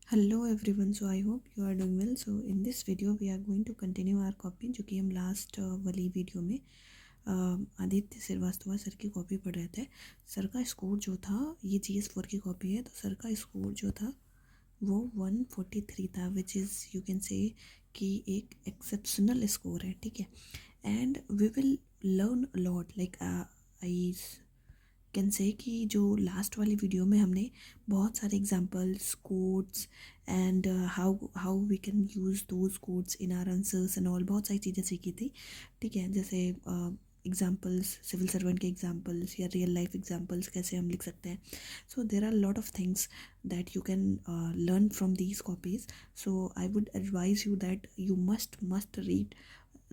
Hello everyone, so I hope you are doing well. So in this video we are going to continue our copy जो कि हम last वाली video में Aditya Srivastava sir की copy पढ़ रहे थे। सर का स्कोर जो था ये GS4 की कॉपी है, तो सर का स्कोर जो था वो 143 था, which is you can say कि एक एक्सेप्शनल स्कोर है, ठीक है। And we will learn lot like I can say कि जो लास्ट वाली वीडियो में हमने बहुत सारे examples codes and how how we can use those codes in our answers and all, बहुत सारी चीज़ें सीखी थी, ठीक है। जैसे एग्जांपल्स, सिविल सर्वेंट के एग्जांपल्स या रियल लाइफ एग्जांपल्स कैसे हम लिख सकते हैं। So there are lot of things that you can learn from these copies. So I would advise you that you must read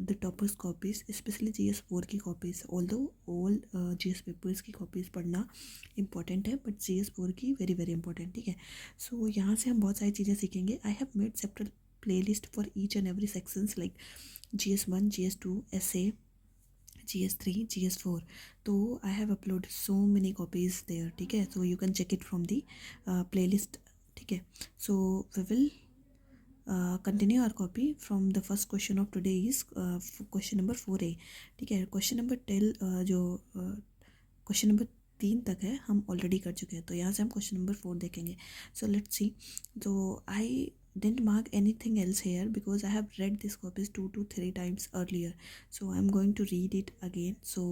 the toppers copies, especially GS4 की copies. Although all GS papers की copies पढ़ना important है, but GS4 की very very important, ठीक है। So यहाँ से हम बहुत सारी चीज़ें सीखेंगे. I have made separate playlist for each and every sections like GS1, GS2, essay, GS3, GS4. तो I have uploaded so many copies there, ठीक है। So you can check it from the playlist, ठीक है। So we will continue our copy from the first question of today is question number 4A, ठीक है। Question number जो question number 3 तक है हम ऑलरेडी कर चुके हैं, तो यहाँ से हम क्वेश्चन नंबर 4 देखेंगे. So let's see. तो आई didn't mark anything else here because I have read this copies 2 to 3 times earlier, so I'm going to read it again. So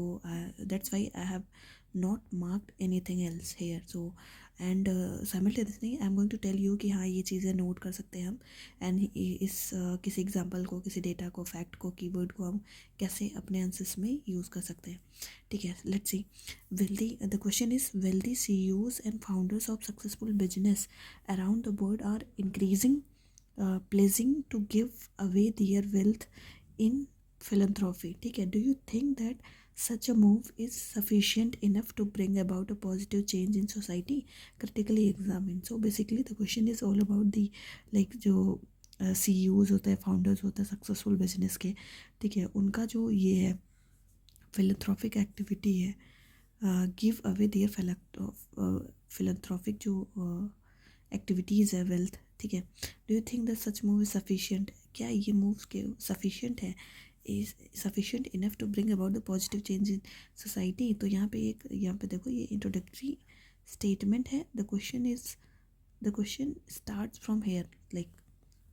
that's why I have not marked anything else here. So and simultaneously I am going to tell you कि हाँ ये चीज़ें note कर सकते हैं हम, and इस किसी एग्जांपल को, किसी डेटा को, फैक्ट को, कीवर्ड को हम कैसे अपने आंसर्स में यूज़ कर सकते हैं, ठीक है। Let's C. The question is, wealthy CEOs and founders of successful business around the world are increasing pledging to give away their wealth in philanthropy, ठीक है. Do you think that such a move is sufficient enough to bring about a positive change in society? Critically examine. So basically the question is all about the like जो CEOs होते हैं, founders होते हैं successful business के, ठीक है, उनका जो ये है फिलंथ्रॉपिक एक्टिविटी है, गिव अवे देयर फिलंथ्रॉपिक जो एक्टिविटीज़ है वेल्थ, ठीक है. Do you think that such move is sufficient? क्या ये मूव्स के सफिशिएंट है, is sufficient enough to bring about the positive change in society? तो यहाँ पे देखो ये इंट्रोडक्टरी स्टेटमेंट है. The question starts from here like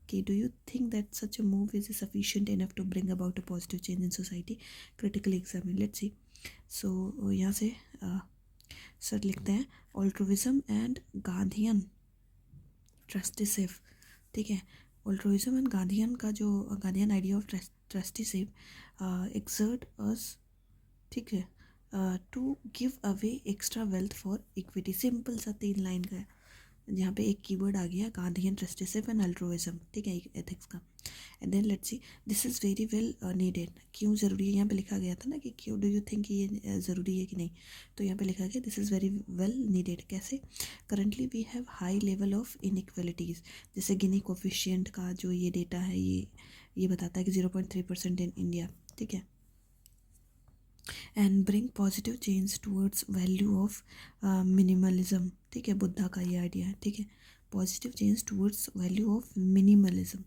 कि do you think that such a move is sufficient enough to bring about a positive change in society? Critically examine. Let's see. So यहाँ से sir लिखते हैं altruism and Gandhian trusteeship, ठीक है. Altruism and Gandhian का जो Gandhian idea of trusteeship exert us, ठीक है, to give away extra wealth for equity. Simple सा 3 लाइन का है. यहाँ पे एक कीवर्ड आ गया गांधीयन ट्रस्टीशिप एंड अल्ट्रुइज्म, ठीक है, एथिक्स का. And then let's see. This is very well needed. क्यों ज़रूरी है? यहाँ पे लिखा गया था ना कि क्यों डू यू थिंक ये ज़रूरी है कि नहीं, तो यहाँ पे लिखा गया this is very well needed. कैसे? Currently we have high level of inequalities. जैसे गिनी कोफिशिएंट का जो ये डेटा है ये बताता है कि 0.3% इन इंडिया, ठीक है. And bring positive change towards value of minimalism, ठीक है, बुद्धा का ये आइडिया है, ठीक है. Positive change towards value of minimalism,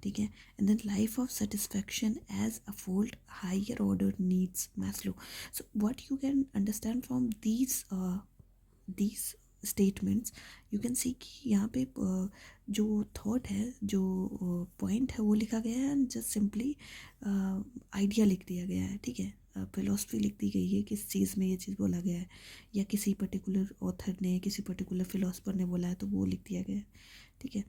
ठीक है. And then life of satisfaction as a fold higher order needs Maslow. So what you can understand from these statements, you can see कि यहाँ पे जो थॉट है, जो पॉइंट है वो लिखा गया है एंड जस्ट सिंपली आइडिया लिख दिया गया है, ठीक है. फिलोसफी लिख दी गई है किस चीज़ में ये चीज़ बोला गया है, या किसी पर्टिकुलर ऑथर ने, किसी पर्टिकुलर फिलोसफर ने बोला है तो वो लिख दिया गया है, ठीक है.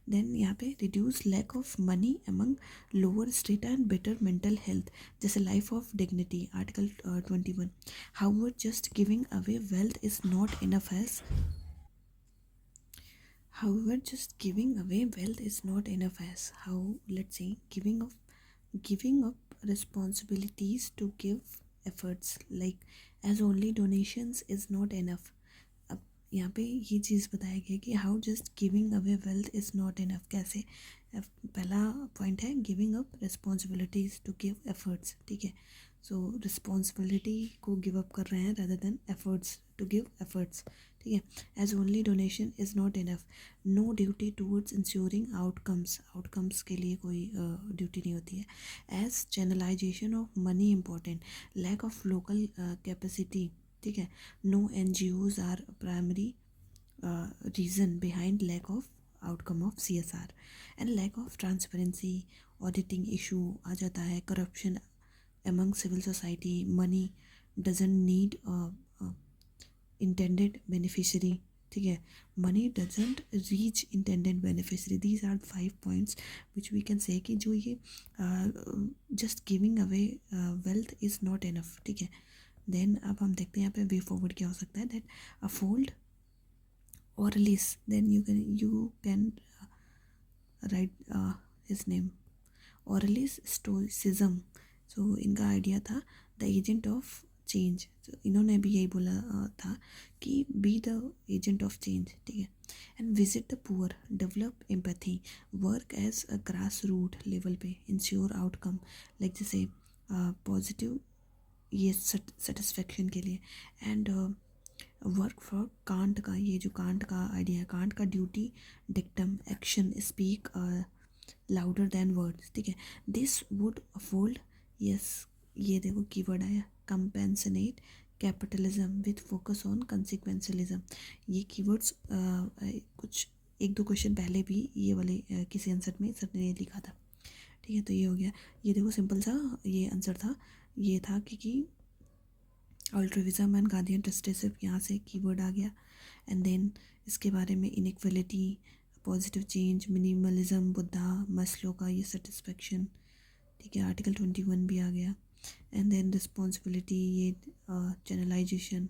देन यहाँ पे reduce lack of money among lower strata and better mental health, जैसे life of dignity article 21. However just giving away wealth is not enough as However, just giving away wealth is not enough as how, let's say, giving up responsibilities to give efforts, like as only donations is not enough. अब यहाँ पे ये चीज़ बताया गया कि how just giving away wealth is not enough. कैसे? पहला point है giving up responsibilities to give efforts, ठीक है. सो रिस्पॉन्सिबिलिटी को गिव अप कर रहे हैं rather than efforts to give efforts, ठीक है. As only donation is not enough, no duty towards ensuring outcomes के लिए कोई ड्यूटी नहीं होती है. As channelization of money important, lack of local capacity, ठीक है. No NGOs are primary reason behind lack of outcome of CSR. and lack of transparency, auditing issue आ जाता है. corruption among civil society, money doesn't need intended beneficiary, ठीक है. money doesn't reach intended beneficiary. these are 5 points which we can say कि जो ये just giving away wealth is not enough, ठीक है. then अब हम देखते हैं यहाँ पे वे फॉरवर्ड क्या हो सकता है. that a fold or release, then you can write his name. Oralist stoicism, so इनका आइडिया था द एजेंट ऑफ चेंज. तो इन्होंने भी यही बोला था कि be the agent of change, ठीक है. And visit the poor, develop empathy, work as a grass root level पे, इंश्योर आउटकम लाइक जैसे पॉजिटिव ये सेटिस्फेक्शन के लिए. एंड वर्क फॉर कांट का, ये जो कांट का आइडिया है, कांट का duty dictum action speak louder than words, ठीक है. दिस वुड अफोल्ड, यस ये देखो कीवर्ड आया, कंपेंसनेट कैपिटलिज्म विथ फोकस ऑन कंसिक्वेंशलिज्म. ये कीवर्ड्स कुछ 1-2 क्वेश्चन पहले भी ये वाले किसी आंसर में सर ने लिखा था, ठीक है. तो ये हो गया. ये देखो सिंपल सा ये आंसर था. ये था कि अल्ट्रुइज्म एंड गांधी ट्रस्टेसिव, यहाँ से कीवर्ड आ गया. एंड देन इसके बारे में inequality, positive change, minimalism, Buddha, Maslow का ये सेटिस्फेक्शन, ठीक है. आर्टिकल 21 भी आ गया. एंड देन रिस्पॉन्सिबिलिटी, ये चैनलाइजेशन,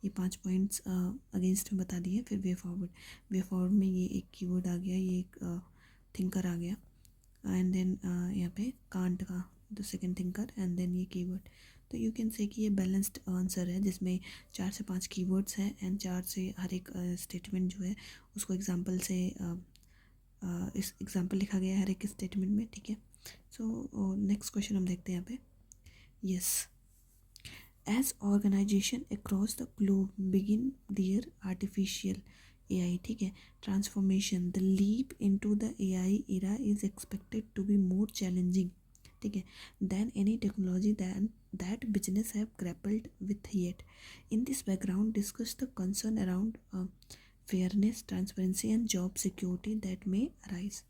ये 5 पॉइंट्स अगेंस्ट में बता दिए. फिर वे फॉरवर्ड में ये एक कीवर्ड आ गया, ये एक थिंकर आ गया. एंड देन यहाँ पे कांट का the second thinker, and then ये कीवर्ड. तो यू कैन से कि ये बैलेंस्ड आंसर है जिसमें 4 से 5 कीवर्ड्स हैं एंड 4 से हर एक स्टेटमेंट जो है उसको एग्जांपल से इस एग्जांपल लिखा गया है हर एक स्टेटमेंट में, ठीक है. सो नेक्स्ट क्वेश्चन हम देखते हैं यहाँ पे. Yes, as organization across the globe begin their artificial AI, ठीक है, transformation, the leap into the AI era is expected to be more challenging, ठीक है, than any technology that business have grappled with yet. In this background, discuss the concern around fairness, transparency and job security that may arise,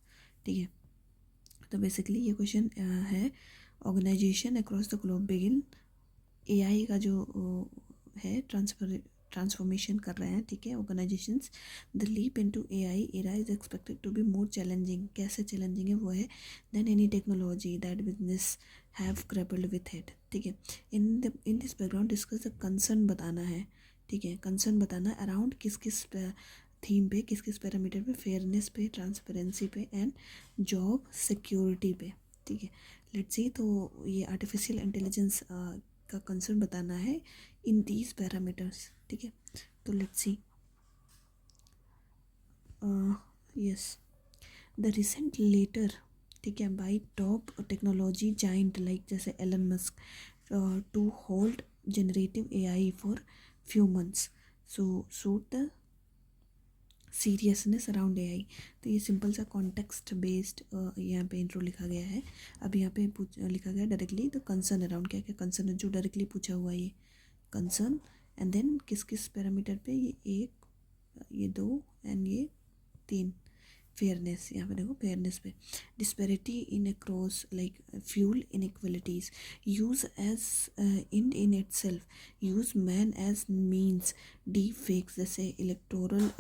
ठीक है. तो basically ये question है, organization across the globe begin, AI का जो है transformation कर रहे हैं, ठीक है, organizations. The leap into AI era is expected to be more challenging, कैसे चैलेंजिंग है वो है, then any technology that business have grappled with it, ठीक है. In this background discuss the concern बताना है, ठीक है, कंसर्न बताना अराउंड किस थीम पे, किस पैरामीटर पे, फेयरनेस पे, ट्रांसपेरेंसी पे एंड जॉब सिक्योरिटी पे, ठीक है. लेट्स सी, तो ये आर्टिफिशियल इंटेलिजेंस का कंसर्न बताना है इन दीज पैरामीटर्स, ठीक है. तो let's see. Yes, the recent letter, ठीक है, by top technology giant like जैसे Elon Musk to hold generative AI for few months, so suit the seriousness around AI. तो ये सिंपल सा कॉन्टेक्स्ट बेस्ड यहाँ पे इंट्रो लिखा गया है. अब यहाँ पे लिखा गया डायरेक्टली द कंसर्न अराउंड, क्या क्या कंसर्न है जो डायरेक्टली पूछा हुआ है, ये कंसर्न. एंड देन किस पैरामीटर पे, ये 1, ये 2 एंड ये 3. फेयरनेस, यहाँ पे देखो फेयरनेस पे. Disparity in across like fuel inequalities, use as in itself, use man as means, deep fakes जैसे इलेक्टोरल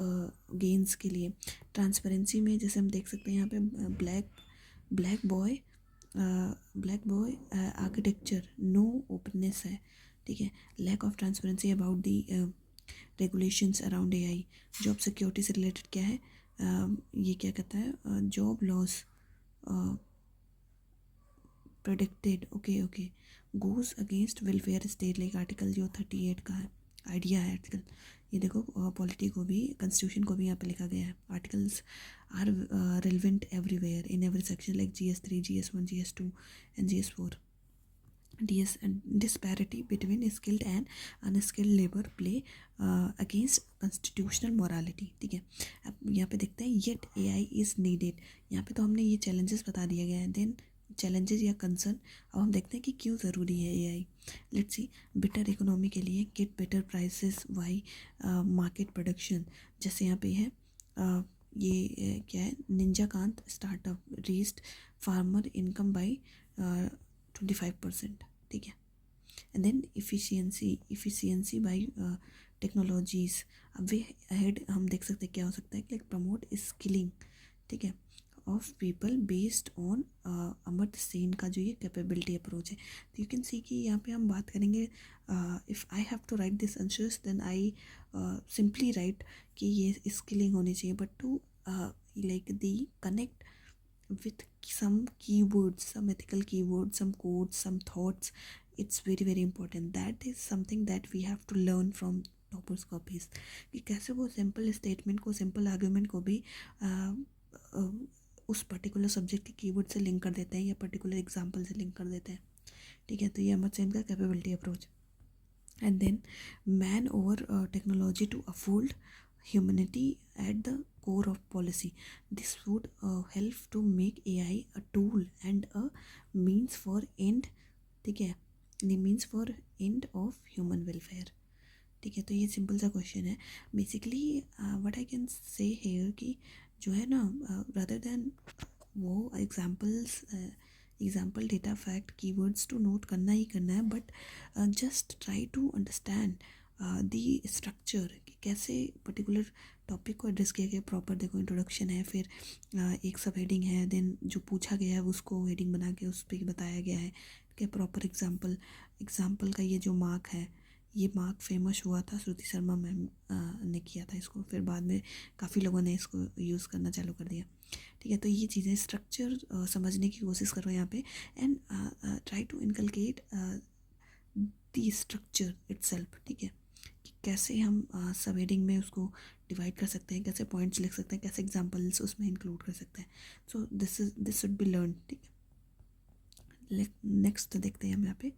गेंस के लिए. ट्रांसपेरेंसी में जैसे हम देख सकते हैं यहाँ पे ब्लैक बॉय आर्किटेक्चर, नो ओपननेस है, ठीक है. Lack of transparency about the regulations around AI. Job security से रिलेटेड क्या है, ये क्या कहता है, job loss predicted, okay goes against welfare state, like article जो 38 का है, आइडिया है आर्टिकल. ये देखो पॉलिटी को भी, कॉन्स्टिट्यूशन को भी यहाँ पे लिखा गया है. Articles are relevant everywhere in every section like GS3, GS1, GS2 and GS4. disparity between skilled and unskilled labor play against constitutional morality. ठीक है, अब यहाँ पे देखते हैं yet AI is needed. यहाँ पे तो हमने ये challenges बता दिया गया है. Then challenges या concern, अब हम देखते हैं कि क्यों ज़रूरी है AI. Let's see, better economy के लिए get better prices, why market production. जैसे यहाँ पे है ये क्या है, Ninjacart startup raised farmer income by 25%. ठीक है, and then efficiency by technologies. अब वे अहेड हम देख सकते हैं क्या हो सकता है कि प्रमोट स्किलिंग. ठीक है, of people based on Amartya Sen का जो ये कैपेबिलिटी अप्रोच है. तो यू कैन सी कि यहाँ पे हम बात करेंगे if I have to write this answers then I simply write कि ये स्किलिंग होनी चाहिए, but to like the connect with some keywords, some ethical keywords, some codes, some thoughts. It's very very important. That is something that we have to learn from toppers copies कि कैसे वो simple statement को, simple argument को भी उस particular subject के keyword से link कर देते हैं या पर्टिकुलर एग्जांपल से लिंक कर देते हैं. ठीक है, तो ये अमर्त्य सेन का capability approach. And then man over technology to uphold humanity at the core of policy. This would help to make AI a tool and a means for end. ठीक है, means for end of human welfare. ठीक है, तो ये simple सा question है. Basically what I can say here कि जो है ना, रादर देन वो example data fact keywords to note करना ही करना है, but just try to understand the structure कि कैसे पर्टिकुलर टॉपिक को एड्रेस किया गया. प्रॉपर देखो इंट्रोडक्शन है, फिर एक सब हेडिंग है, देन जो पूछा गया है उसको हेडिंग बना के उस पर बताया गया है कि प्रॉपर एग्जाम्पल का ये जो मार्क है, ये मार्क फेमस हुआ था, श्रुति शर्मा मैम ने किया था इसको, फिर बाद में काफ़ी लोगों ने इसको यूज़ करना चालू कर दिया. ठीक है, तो ये चीज़ें स्ट्रक्चर समझने की कोशिश करो यहाँ पे, and try to inculcate the structure itself. ठीक है, कि कैसे हम सब हेडिंग में उसको डिवाइड कर सकते हैं, कैसे पॉइंट्स लिख सकते हैं, कैसे एग्जांपल्स उसमें इंक्लूड कर सकते हैं. So this should be learn. ठीक है, नेक्स्ट देखते हैं हम यहाँ पे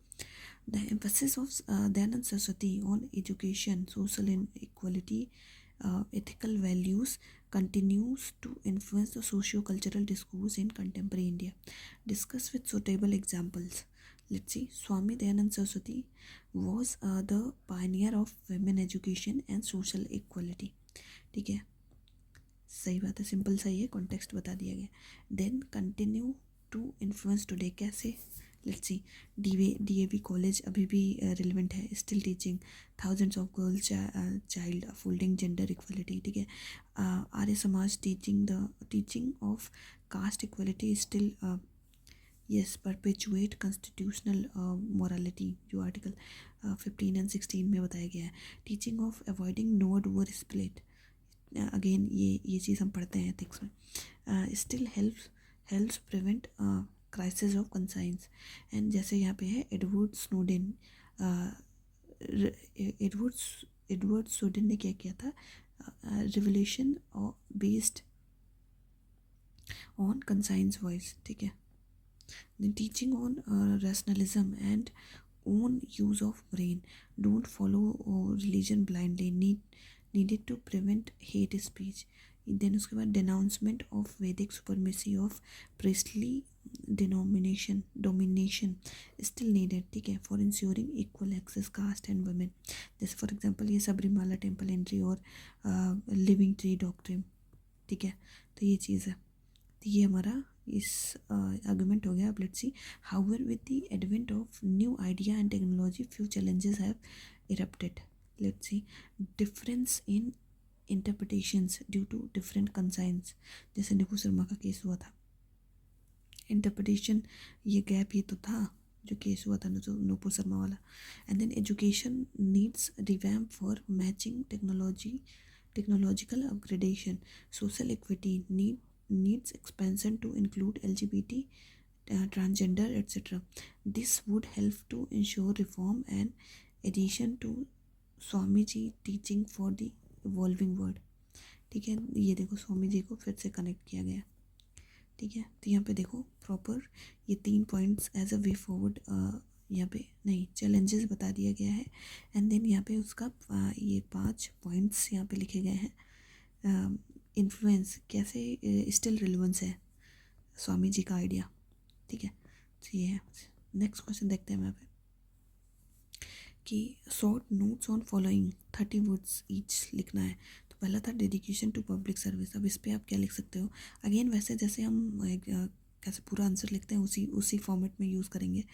the emphasis of Dayanand Saraswati on education, social inequality, ethical values continues to influence the socio-cultural discourse in contemporary India. Discuss with suitable examples. Let's see. Swami Dayanand Saraswati was the pioneer of women education and social equality. ठीक है, सही बात है, simple सा ये context बता दिया गया. Then continue to influence today. कैसे? Let's see. DAV कॉलेज अभी भी रिलेवेंट है, still teaching thousands of girls child upholding gender equality. ठीक है, Arya Samaj teaching of caste equality still yes perpetuate constitutional morality, जो आर्टिकल 15 and 16 में बताया गया है. Teaching of avoiding no doer split, again ये चीज़ हम पढ़ते हैं एथिक्स में. Still helps prevent crisis of conscience. And जैसे यहाँ पे है एडवर्ड स्नोडेन. एडवर्ड स्नोडेन ने क्या किया था? Revolution based on conscience voice. ठीक है, teaching on rationalism and own use of brain, don't follow religion blindly, needed to prevent hate speech. Then उसके बाद denouncement of Vedic supremacy of priestly domination still needed. ठीक है, for ensuring equal access caste and women. जैसे for example ये Sabarimala temple entry और living tree doctrine. ठीक है, तो ये चीज़ है. तो ये हमारा इस आर्गुमेंट हो गया. अब let's see. However with the advent of new idea and technology few challenges have erupted. Let's see. Difference in interpretations due to different conscience. जैसे नुपुर शर्मा का केस हुआ था, इंटरप्रिटेशन ये गैप ही तो था जो केस हुआ था नुपुर शर्मा वाला. And then education needs revamp for matching technological upgradation. Social equity needs expansion to include LGBT, transgender, etc. This would help to ensure reform and addition to Swamiji teaching for the evolving world. ठीक है, ये देखो स्वामी जी को फिर से connect किया गया. ठीक है, तो यहाँ पे देखो प्रॉपर ये 3 points as a way forward यहाँ पे नहीं, चैलेंजेस बता दिया गया है। एंड देन यहाँ पे उसका ये 5 पॉइंट्स यहाँ पे लिखे गए हैं। इन्फ्लुएंस कैसे स्टिल रिलेवेंस है स्वामी जी का आइडिया, ठीक है। तो ये है। नेक्स्ट क्वेश्चन देखते हैं यहाँ पे कि short notes on following 30 words each लिखना है। तो पहला था डेडिकेशन टू पब्लिक सर्विस। अब इस पर आप क्या लिख सकते हो? अगेन वैसे जैसे हम कैसे पूरा आंसर लिखते हैं उसी फॉर्मेट में यूज़ करेंगे।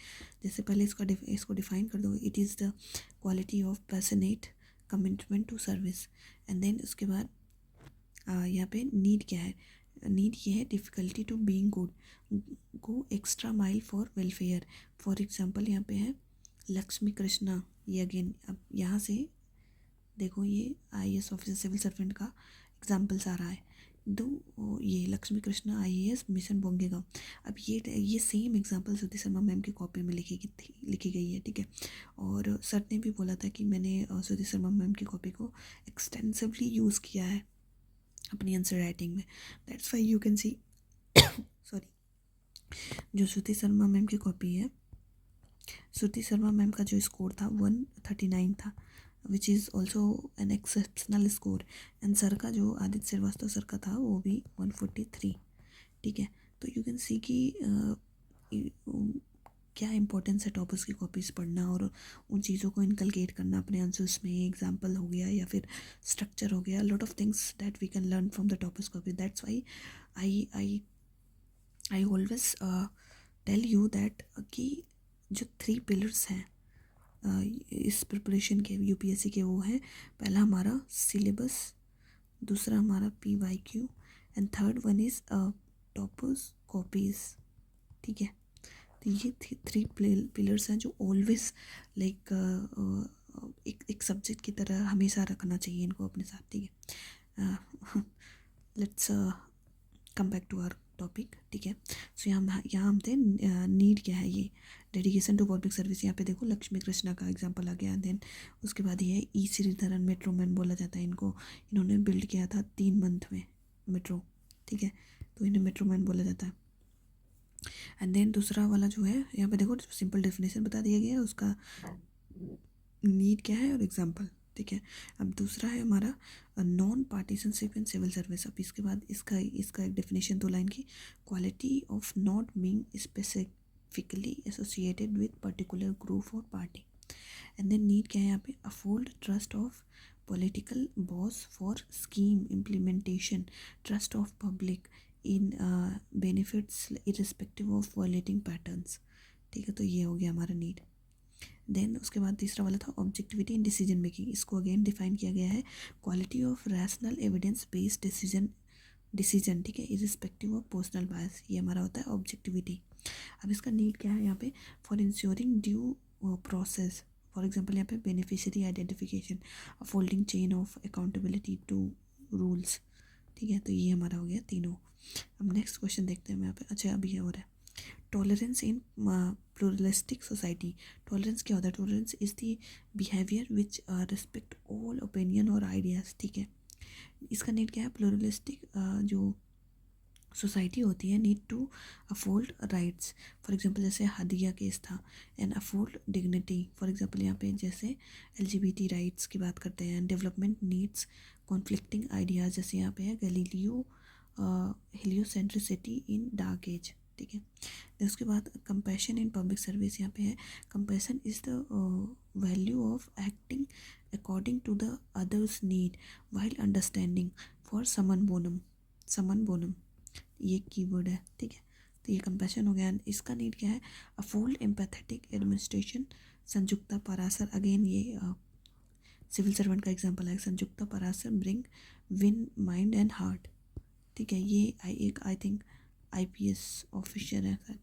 जैसे पहले इसको डिफाइन कर दो, it is the quality of passionate commitment to service. And then उसके बाद यहाँ पे नीड क्या है? नीड ये है difficulty to being good, go extra mile for welfare. For example यहाँ पे है लक्ष्मी कृष्णा। ये अगेन अब यहाँ से देखो, ये आईएएस ऑफिसर सिविल सर्वेंट का एग्जाम्पल्स आ रहा है। ये लक्ष्मी कृष्णा आईएएस मिशन बोंगेगांव। अब ये सेम एग्जाम्पल श्रुति शर्मा मैम की कॉपी में लिखी गई है, ठीक है। और सर ने भी बोला था कि मैंने श्रुति शर्मा मैम की कॉपी को एक्सटेंसिवली यूज़ किया है अपनी आंसर राइटिंग में। That's why you can C sorry, जो श्रुति शर्मा मैम की कॉपी है, श्रुति शर्मा मैम का जो स्कोर था 139 था, which is also an exceptional score. And sir का जो आदित्य श्रीवास्तव सर का था वो भी 143, ठीक है। तो यू कैन सी कि क्या इंपॉर्टेंस है टॉपर्स की कॉपीज़ पढ़ना और उन चीज़ों को इनकलकेट करना अपने आंसर्स में। एग्जाम्पल हो गया या फिर स्ट्रक्चर हो गया, lot of things that we can learn from the toppers copy. That's why I always tell you that कि जो 3 पिलर्स हैं इस प्रिपरेशन के यूपीएससी के, वो है पहला हमारा सिलेबस, दूसरा हमारा PYQ and third one is toppers copies, ठीक है। तो ये 3 पिलर्स हैं जो ऑलवेज लाइक एक सब्जेक्ट की तरह हमेशा रखना चाहिए इनको अपने साथ, ठीक है। Let's come back to our topic, ठीक है। सो यहाँ हम थे नीड क्या है, ये डेडिकेशन टू पब्लिक सर्विस। यहाँ पे देखो लक्ष्मी कृष्णा का एग्जांपल आ गया। देन उसके बाद ये ई श्रीधरन मेट्रो मैन बोला जाता है इनको। इन्होंने बिल्ड किया था 3 मंथ में मेट्रो, ठीक है। तो इन्हें मेट्रो मैन बोला जाता है। एंड देन दूसरा वाला जो है यहाँ पे देखो सिंपल डेफिनेशन बता दिया गया है उसका, नीड क्या है और एग्जाम्पल, ठीक है। अब दूसरा है हमारा non partisanship in civil service. अब इसके बाद इसका एक डेफिनेशन 2 लाइन की, quality of not being specifically associated with particular group और पार्टी। एंड देन नीड क्या है यहाँ पे, uphold trust of political boss for scheme implementation, trust of public in benefits irrespective of violating patterns, ठीक है। तो ये हो गया हमारा नीड। देन उसके बाद तीसरा वाला था ऑब्जेक्टिविटी इन डिसीजन मेकिंग। इसको अगेन डिफाइन किया गया है, quality of rational evidence based decision, ठीक है, इरिस्पेक्टिव ऑफ पर्सनल बायस। ये हमारा होता है ऑब्जेक्टिविटी। अब इसका नीड क्या है यहाँ पे, for ensuring due process, for example यहाँ पे beneficiary identification, folding chain of accountability to rules, ठीक है। तो ये हमारा हो गया तीनों। अब नेक्स्ट क्वेश्चन देखते हैं यहाँ पे। अच्छा अभी और है tolerance in pluralistic society. Tolerance क्या होता है? Tolerance is the behaviour which respect all opinion और आइडियाज़, ठीक है। इसका नीड क्या है, प्लूरलिस्टिक जो सोसाइटी होती है need to uphold rights. For example जैसे हदिया केस था, and uphold dignity. For example यहाँ पे जैसे LGBT राइट्स की बात करते हैं। डेवलपमेंट नीड्स कॉन्फ्लिक्टिंग आइडियाज़, जैसे यहाँ पे है गैलीलियो हेलियोसेंट्रिसिटी इन डार्क एज, ठीक है। देन उसके बाद कंपैशन इन पब्लिक सर्विस। यहाँ पे है compassion is the value of acting according to the others need while understanding for summum bonum, ये कीवर्ड है, ठीक है। तो ये कंपैशन हो गया। इसका नीड क्या है, uphold empathetic administration. Sanyukta Parashar, again ये सिविल सर्वेंट का एग्जांपल है। Sanyukta Parashar bring win mind and heart, ठीक है। ये आई थिंक IPS ऑफिसर है सर,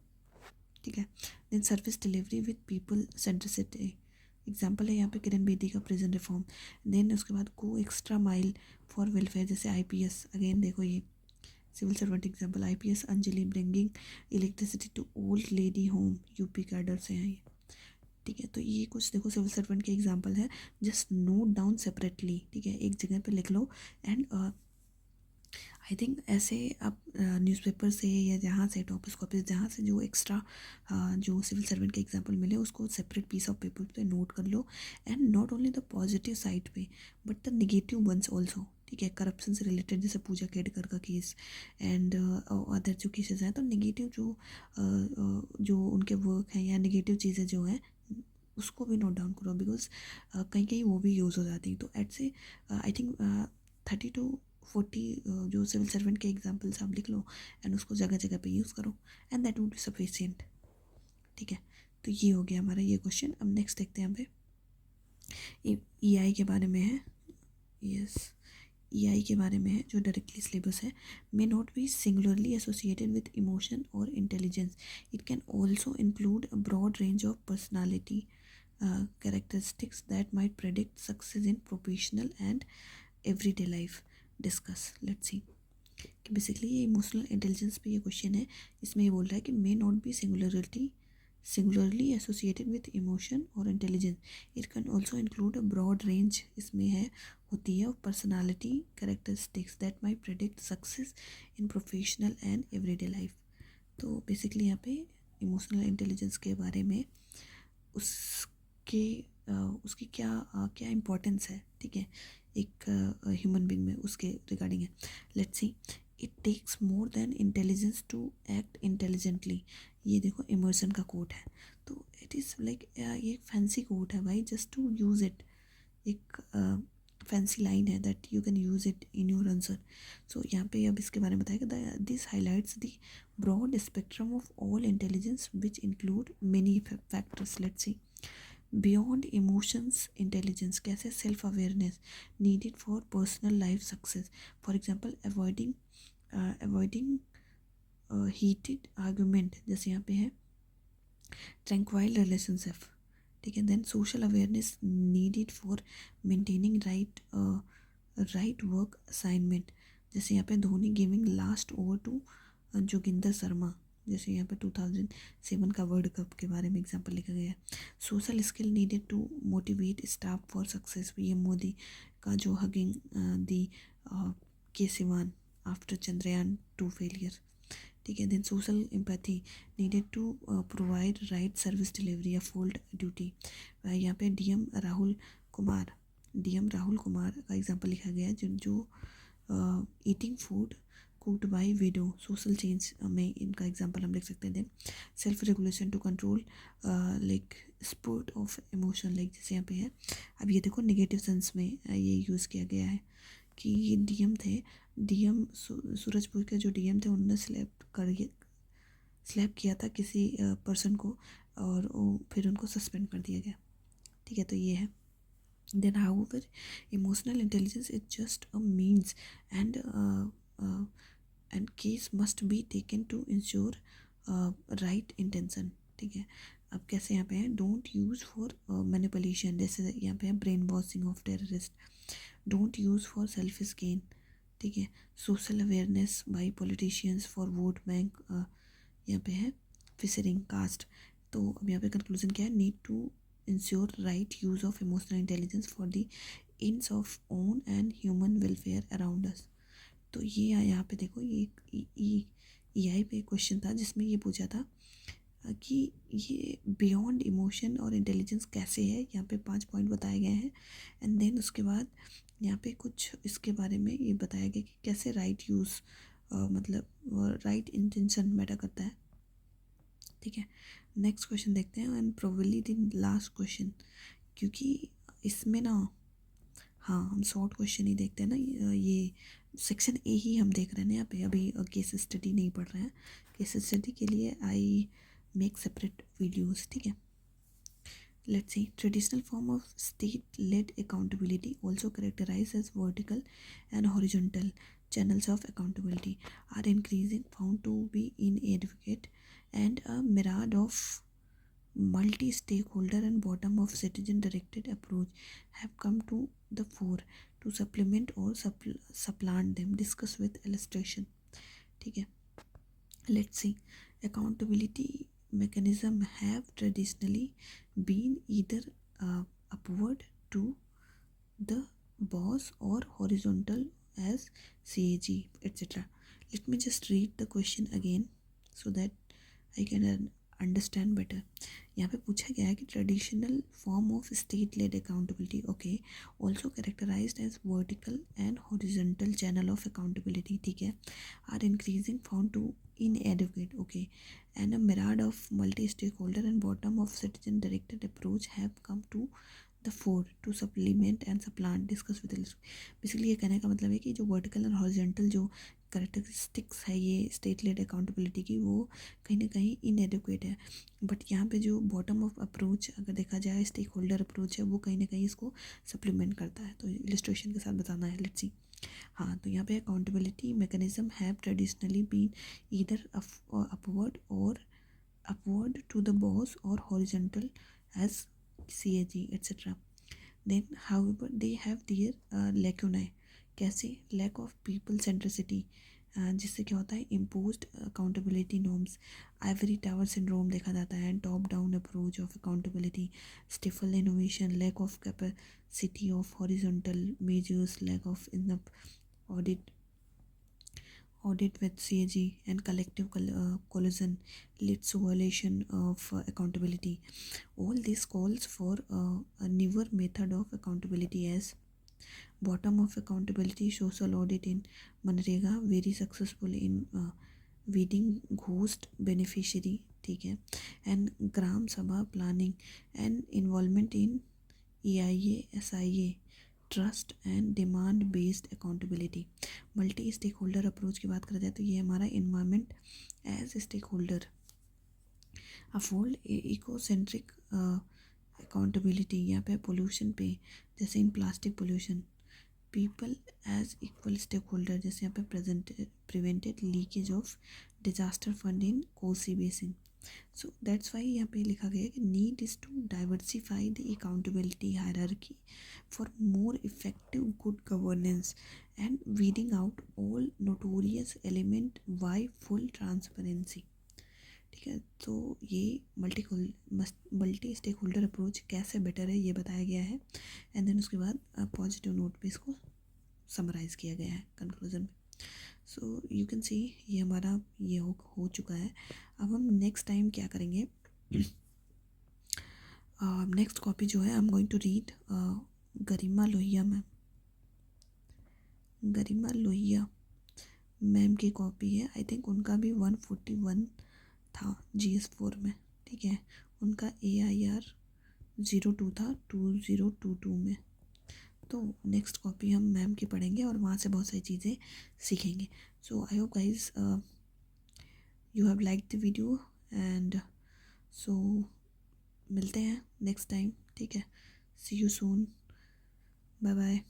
ठीक है। Then service delivery with people centricity, example है यहाँ पे किरण बेदी का प्रिजन रिफॉर्म। देन उसके बाद go extra mile for welfare, जैसे IPS, अगेन देखो ये civil servant example. IPS Anjali bringing electricity to old lady home, UP cadre से हैं ये, ठीक है। तो ये कुछ देखो सिविल सर्वेंट के एग्जाम्पल है, जस्ट नोट डाउन सेपरेटली, ठीक है, एक जगह पे लिख लो। एंड आई थिंक ऐसे आप न्यूज़पेपर से या जहाँ से टॉपर्स कॉपीज जहाँ से जो एक्स्ट्रा जो सिविल सर्वेंट के एग्जांपल मिले उसको सेपरेट पीस ऑफ पेपर पे नोट कर लो, and not only the positive side पे but the negative ones also, ठीक है। करप्शन से रिलेटेड जैसे पूजा केडकर का केस एंड अदर जो केसेस हैं, तो निगेटिव जो उनके वर्क हैं या निगेटिव चीज़ें जो हैं उसको भी नोट डाउन करो, बिकॉज कहीं कहीं वो भी यूज़ हो जाती हैं। तो एट से आई थिंक 30 to 40 जो सिविल सर्वेंट के एग्जाम्पल्स आप लिख लो एंड उसको जगह जगह पे यूज़ करो, and that would be sufficient, ठीक है। तो ये हो गया हमारा ये क्वेश्चन। अब नेक्स्ट देखते हैं यहाँ पे EI के बारे में है। यस, EI के बारे में है जो डायरेक्टली सिलेबस है। May not be singularly associated with emotion और intelligence, it can also include a broad range of personality characteristics that might predict success in professional and everyday life. Discuss. Let's see. कि basically ये emotional intelligence पे ये question है। इसमें ये बोल रहा है कि may not be singularly associated with emotion और intelligence, it can also include a broad range, इसमें है होती है of personality characteristics that might predict success in professional and everyday life. तो बेसिकली यहाँ पे इमोशनल इंटेलिजेंस के बारे में उसकी क्या इम्पोर्टेंस है, ठीक है, एक ह्यूमन बीइंग में, उसके रिगार्डिंग है। Let's see. It takes more than intelligence to act intelligently, ये देखो इमर्सन का कोट है। तो इट इज़ लाइक ये फैंसी कोट है भाई, जस्ट टू यूज़ इट, एक फैंसी लाइन है that you can use it in your answer. So यहाँ पे अब इसके बारे में बताएगा, this highlights the broad spectrum of all intelligence which include many factors. Let's see. Beyond emotions intelligence, कैसे self awareness needed for personal life success, for example avoiding heated argument, जैसे यहाँ पे है ट्रैंक्वाइल रिलेशनशिप, ठीक है। Then social awareness needed for maintaining right work assignment, जैसे यहाँ पे Dhoni giving last over to Joginder Sharma, जैसे यहाँ पे 2007 का वर्ल्ड कप के बारे में एग्जांपल लिखा गया है। Social skill needed to motivate staff for success, PM Modi का जो हगिंग दी के सिवान आफ्टर चंद्रयान 2 फेलियर, ठीक है। Then social empathy needed to provide right service delivery या फोल्ड ड्यूटी, यहाँ पे DM राहुल कुमार का एग्जांपल लिखा गया है, जो eating food cooked by widow, social change में इनका एग्जांपल हम लिख सकते हैं। Then self regulation to control like sport of emotion, like जैसे यहाँ पे है। अब ये देखो नेगेटिव सेंस में ये यूज़ किया गया है कि ये DM सूरजपुर के जो DM थे उन्होंने स्लैप किया था किसी पर्सन को, और फिर उनको सस्पेंड कर दिया गया, ठीक है। तो ये है। Then however emotional intelligence is just a means, and case must be taken to ensure right intention, ठीक है। अब कैसे यहाँ पे है, डोंट यूज़ फॉर मैनिपुलेशन, जैसे यहाँ पे है brainwashing of terrorist, don't use for selfish gain, ठीक है। Social awareness by politicians for vote bank, यहाँ पे है फिशरिंग कास्ट। तो अब यहाँ पे कंक्लूजन क्या है, need to ensure right use of emotional intelligence for the ends of own and human welfare around us. तो ये यहाँ पे देखो, ये EI पे क्वेश्चन था जिसमें ये पूछा था कि ये बियॉन्ड इमोशन और इंटेलिजेंस कैसे है। यहाँ पे 5 पॉइंट बताए गए हैं, एंड देन उसके बाद यहाँ पे कुछ इसके बारे में ये बताया गया कि कैसे राइट यूज़ मतलब राइट इंटेंशन मैटर करता है, ठीक है। नेक्स्ट क्वेश्चन देखते हैं, and probably the last question, क्योंकि इसमें ना, हाँ, हम शॉर्ट क्वेश्चन ही देखते हैं ना, ये सेक्शन A ही हम देख रहे हैं यहाँ पे, अभी केस स्टडी नहीं पढ़ रहे हैं। केस स्टडी के लिए आई मेक सेपरेट वीडियोस, ठीक है। Let's see. Traditional form of state led accountability also characterize as vertical and horizontal channels of accountability are increasing found to be inadequate, and a myriad of multi-stakeholder and bottom-up citizen-directed approach have come to the fore to supplement or supplant them. Discuss with illustration, ठीक है। Let's see. Accountability mechanism have traditionally been either upward to the boss or horizontal as CAG, etc. Let me just read the question again so that I can understand better. यहाँ पे पूछा गया है कि traditional form of state led accountability, okay, also characterized as vertical and horizontal channel of accountability, ठीक है, are increasing found to inadequate, okay, and a myriad of multi-stakeholder and bottom-up citizen-directed approach have come to the fore to supplement and supplant discuss with basically ये कहने का मतलब है कि जो vertical और हॉरिजॉन्टल जो करेक्टरिस्टिक्स है ये स्टेट लेड अकाउंटेबिलिटी की, वो कहीं ना कहीं इनएडिक्वेट है. बट यहाँ पे जो बॉटम ऑफ अप्रोच अगर देखा जाए, स्टेक होल्डर अप्रोच है, वो कहीं ना कहीं इसको सप्लीमेंट करता है. तो इलिस्ट्रेशन के साथ बताना है, लेट्स सी. हाँ, तो यहाँ पे accountability mechanism have traditionally been either upward to the boss और horizontal as CAG etc. Then however they have their lacunae. कैसे? लैक ऑफ पीपल सेंट्रिसिटी, जिससे क्या होता है, imposed accountability norms, ivory tower syndrome देखा जाता है, top down approach of accountability, stifle innovation, lack of capacity of horizontal measures, lack of enough audit with CAG, and collective collusion leads to violation of accountability. All this calls for a newer method of accountability as bottom of accountability. Social audit in MNREGA very successful in weeding ghost beneficiary, ठीक है, and gram sabha planning and involvement in EIA SIA trust and demand based accountability. Multi stake holder approach की बात करा जाए तो ये हमारा environment as stake holder, uphold ecocentric accountability. यहाँ पे पोल्यूशन पे, जैसे in plastic pollution, people as equal stake holder, जैसे यहाँ पे prevented leakage of disaster fund in Kosi basin. So that's why यहाँ पे लिखा गया है कि need is to diversify the accountability hierarchy for more effective good governance and weeding out all notorious element via full transparency. ठीक है, तो ये मल्टी स्टेक होल्डर अप्रोच कैसे बेटर है ये बताया गया है, एंड देन उसके बाद पॉजिटिव नोट पे इसको समराइज़ किया गया है कंक्लूजन में. सो यू कैन सी ये हमारा ये हो चुका है. अब हम नेक्स्ट टाइम क्या करेंगे, नेक्स्ट कॉपी जो है I am going to read Garima Lohia ma'am. Garima Lohia ma'am की कॉपी है, आई थिंक उनका भी 141 था GS4 में, ठीक है, उनका AIR 02 था 2022 में. तो नेक्स्ट कॉपी हम मैम की पढ़ेंगे और वहाँ से बहुत सारी चीज़ें सीखेंगे. So I hope guys you have like the video, and so मिलते हैं नेक्स्ट टाइम, ठीक है. See you soon, bye bye.